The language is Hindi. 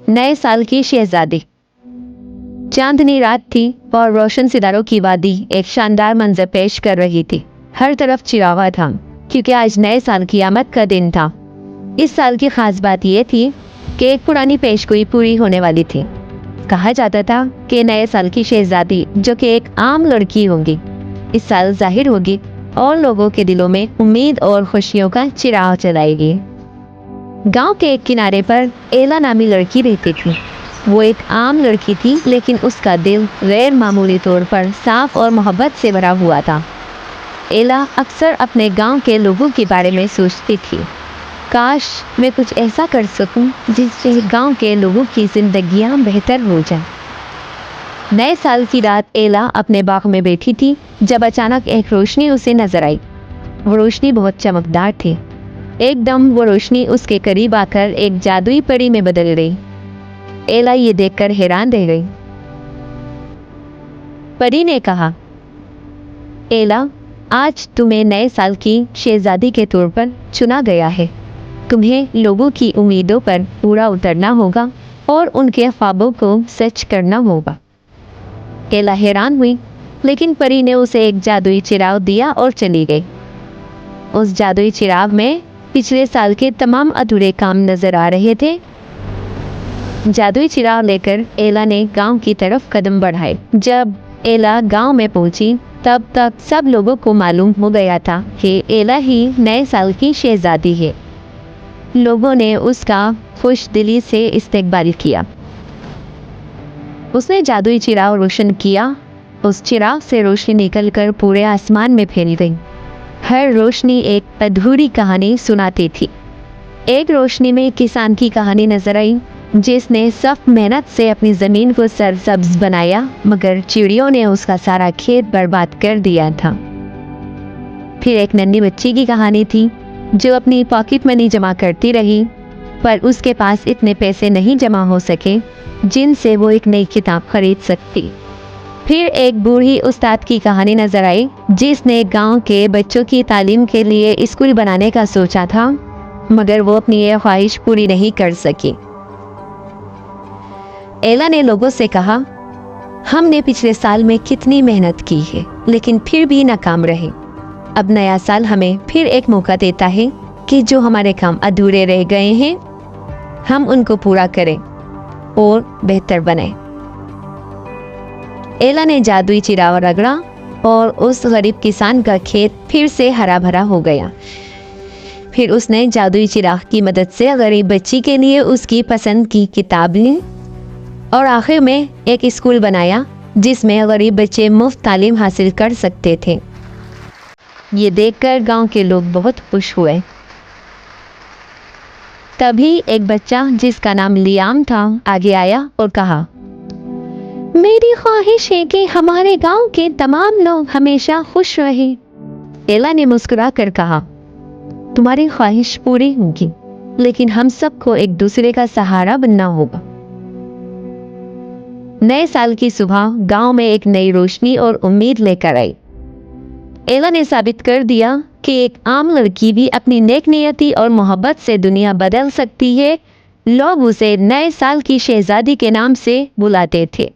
नए साल की शहजादी। चांदनी रात थी और रोशन सितारों की वादी एक शानदार मंजर पेश कर रही थी। हर तरफ चिरागा था क्योंकि आज नए साल की आमद का दिन था। इस साल की खास बात यह थी कि एक पुरानी पेशगोई पूरी होने वाली थी। कहा जाता था कि नए साल की शहजादी जो कि एक आम लड़की होगी, इस साल जाहिर होगी और लोगों के दिलों में उम्मीद और खुशियों का चिराग जलाएगी। गांव के एक किनारे पर एला नामी लड़की रहती थी। वो एक आम लड़की थी, लेकिन उसका दिल गैर मामूली तौर पर साफ और मोहब्बत से भरा हुआ था। एला अक्सर अपने गांव के लोगों के बारे में सोचती थी, काश मैं कुछ ऐसा कर सकूं जिससे गांव के लोगों की जिंदगियां बेहतर हो जाएं। नए साल की रात एला अपने बाग में बैठी थी जब अचानक एक रोशनी उसे नजर आई। वो रोशनी बहुत चमकदार थी। एकदम वो रोशनी उसके करीब आकर एक जादुई परी में बदल गई। एला ये देखकर हैरान रह गई। परी ने कहा, एला, आज तुम्हें नए साल की शहजादी के तौर पर चुना गया है। तुम्हें लोगों की उम्मीदों पर पूरा उतरना होगा और उनके ख्वाबों को सच करना होगा। एला हैरान हुई, लेकिन परी ने उसे एक जादुई चिराग दिया और चली गई। उस जादुई चिराग में पिछले साल के तमाम अधूरे काम नजर आ रहे थे। जादुई चिराग लेकर एला ने गांव की तरफ कदम बढ़ाए। जब एला गांव में पहुंची, तब तक सब लोगों को मालूम हो गया था कि एला ही नए साल की शहजादी है। लोगों ने उसका खुश दिली से इस्तकबाल किया। उसने जादुई चिराग रोशन किया। उस चिराग से रोशनी निकलकर पूरे आसमान में फैल गई। हर रोशनी एक अधूरी कहानी सुनाती थी। एक रोशनी में किसान की कहानी नजर आई, जिसने सख्त मेहनत से अपनी जमीन को सरसब्ज बनाया, मगर चिड़ियों ने उसका सारा खेत बर्बाद कर दिया था। फिर एक नन्ही बच्ची की कहानी थी जो अपनी पॉकेट मनी जमा करती रही, पर उसके पास इतने पैसे नहीं जमा हो सके जिनसे वो एक नई किताब खरीद सकती। फिर एक बूढ़ी उस्ताद की कहानी नजर आई, जिसने गांव के बच्चों की तालीम के लिए स्कूल बनाने का सोचा था, मगर वो अपनी ये ख्वाहिश पूरी नहीं कर सकी। एला ने लोगों से कहा, हमने पिछले साल में कितनी मेहनत की है, लेकिन फिर भी नाकाम रहे। अब नया साल हमें फिर एक मौका देता है कि जो हमारे काम अधूरे रह गए हैं, हम उनको पूरा करें और बेहतर बने। एला ने जादुई चिराग रगड़ा और उस गरीब किसान का खेत फिर से हरा भरा हो गया। फिर उसने जादुई चिराग की मदद से गरीब बच्ची के लिए उसकी पसंद की किताब ली और आखिर में एक स्कूल बनाया जिसमें गरीब बच्चे मुफ्त तालीम हासिल कर सकते थे। ये देखकर गांव के लोग बहुत खुश हुए। तभी एक बच्चा जिसका नाम लियाम था आगे आया और कहा, मेरी ख्वाहिश है कि हमारे गांव के तमाम लोग हमेशा खुश रहें। एला ने मुस्कुरा कर कहा, तुम्हारी ख्वाहिश पूरी होगी, लेकिन हम सबको एक दूसरे का सहारा बनना होगा। नए साल की सुबह गांव में एक नई रोशनी और उम्मीद लेकर आई। एला ने साबित कर दिया कि एक आम लड़की भी अपनी नेक नियति और मोहब्बत से दुनिया बदल सकती है। लोग उसे नए साल की शहजादी के नाम से बुलाते थे।